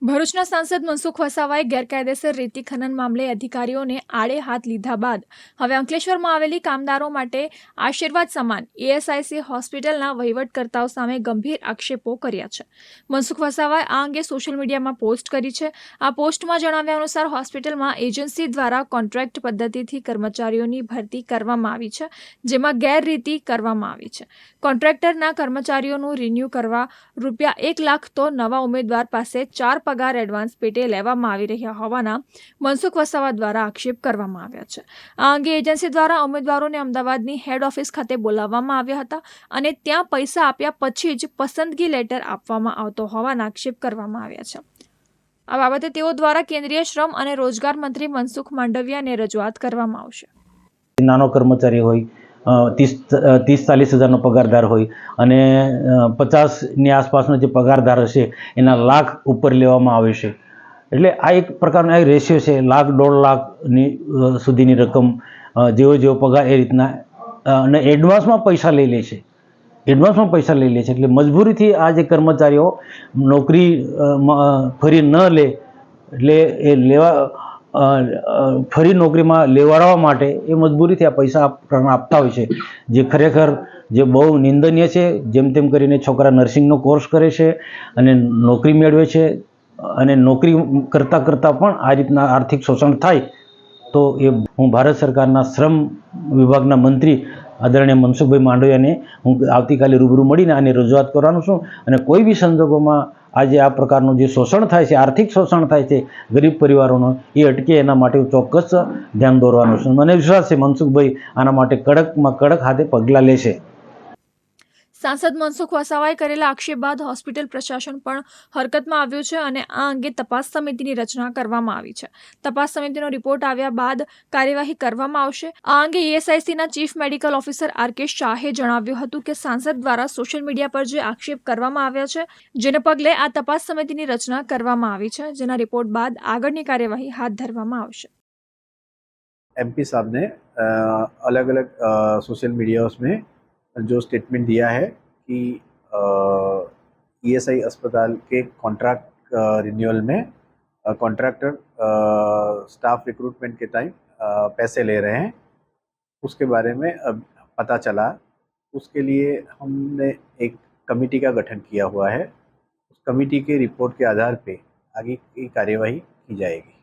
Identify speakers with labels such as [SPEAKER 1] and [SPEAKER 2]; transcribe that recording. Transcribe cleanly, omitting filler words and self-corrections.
[SPEAKER 1] ભરૂચના સાંસદ મનસુખ વસાવાએ ગેરકાયદેસર રેતી ખનન મામલે અધિકારીઓને આડે હાથ લીધા બાદ હવે અંકલેશ્વરમાં આવેલી કામદારો માટે આશીર્વાદ સમાન ઈએસઆઈસી હોસ્પિટલના વહીવટકર્તાઓ સામે ગંભીર આક્ષેપો કર્યા છે। મનસુખ વસાવાએ આ અંગે સોશિયલ મીડિયામાં પોસ્ટ કરી છે। આ પોસ્ટમાં જણાવ્યા અનુસાર હોસ્પિટલમાં એજન્સી દ્વારા કોન્ટ્રાક્ટ પદ્ધતિથી કર્મચારીઓની ભરતી કરવામાં આવી છે, જેમાં ગેરરીતિ કરવામાં આવી છે। કોન્ટ્રાક્ટરના કર્મચારીઓનું રિન્યૂ કરવા ₹1 લાખ તો નવા ઉમેદવાર પાસે 4 પગાર એડવાન્સ પેટે લેવામાં આવી રહ્યા હોવાના મનસુખ વસાવા દ્વારા આક્ષેપ કરવામાં આવ્યા છે। આ અંગે એજન્સી દ્વારા ઉમેદવારોને અમદાવાદની હેડ ઓફિસ ખાતે બોલાવવામાં આવ્યા હતા અને ત્યાં પૈસા આપ્યા પછી જ પસંદગી લેટર આપવામાં આવતો હોવાના આક્ષેપ કરવામાં આવ્યા છે। આ બાબતે તેઓ દ્વારા કેન્દ્રીય શ્રમ અને રોજગાર મંત્રી મનસુખ માંડવિયાને રજૂઆત કરવામાં આવશે।
[SPEAKER 2] નાનો કર્મચારી હોય 30-40 હજારનો પગારદાર હોય અને 50ની આસપાસનો જે પગારદાર હશે એના લાખ ઉપર લેવામાં આવે છે। એટલે આ એક પ્રકારનો એક રેશિયો છે, લાખ-1.5 લાખની સુધીની રકમ જેવો પગાર એ રીતના અને એડવાન્સમાં પૈસા લઈ લે છે। એટલે મજબૂરીથી આ જે કર્મચારીઓ નોકરી ફરી ન લે એટલે એ ફરી નોકરીમાં લેવડાવવા માટે એ મજબૂરીથી આ પૈસા આપતા હોય છે, જે ખરેખર જે બહુ નિંદનીય છે। જેમ તેમ કરીને છોકરા નર્સિંગનો કોર્સ કરે છે અને નોકરી મેળવે છે અને નોકરી કરતાં પણ આ રીતના આર્થિક શોષણ થાય તો એ હું ભારત સરકારના શ્રમ વિભાગના મંત્રી આદરણીય મનસુખભાઈ માંડવિયાને હું આવતીકાલે રૂબરૂ મળીને આની રજૂઆત કરવાનો છું અને કોઈ બી સંજોગોમાં આજે આ પ્રકારનું જે શોષણ થાય છે, આર્થિક શોષણ થાય છે ગરીબ પરિવારોનો, એ અટકે એના માટે ચોક્કસ ધ્યાન દોરવાનું છે। મને વિશ્વાસ છે મનસુખભાઈ આના માટે કડકમાં કડક હાથે પગલાં લેશે।
[SPEAKER 1] સાંસદ મનસુખ વસાવાએ કરેલા આક્ષેપ બાદ હોસ્પિટલ પ્રશાસન પણ હરકતમાં આવ્યું છે અને આ અંગે તપાસ સમિતિની રચના કરવામાં આવી છે। તપાસ સમિતિનો રિપોર્ટ આવ્યા બાદ કાર્યવાહી કરવામાં આવશે। આ અંગે ઈએસઆઈસીના ચીફ મેડિકલ ઓફિસર આર.કે. શાહે જણાવ્યું હતું કે સાંસદ દ્વારા સોશિયલ મીડિયા પર જે આક્ષેપ કરવામાં આવ્યા છે, જેને પગલે આ તપાસ સમિતિની રચના કરવામાં આવી છે, જેના રિપોર્ટ બાદ આગળની કાર્યવાહી हाथ धरવામાં આવશે।
[SPEAKER 3] एमपी साहब ने अलग अलग सोशल मीडिया में जो स्टेटमेंट दिया है कि ईएसआई अस्पताल के कॉन्ट्रैक्ट रिन्यूअल में कॉन्ट्रैक्टर स्टाफ रिक्रूटमेंट के टाइम पैसे ले रहे हैं, उसके बारे में अब पता चला। उसके लिए हमने एक कमेटी का गठन किया हुआ है। उस कमेटी के रिपोर्ट के आधार पे आगे की कार्यवाही की जाएगी।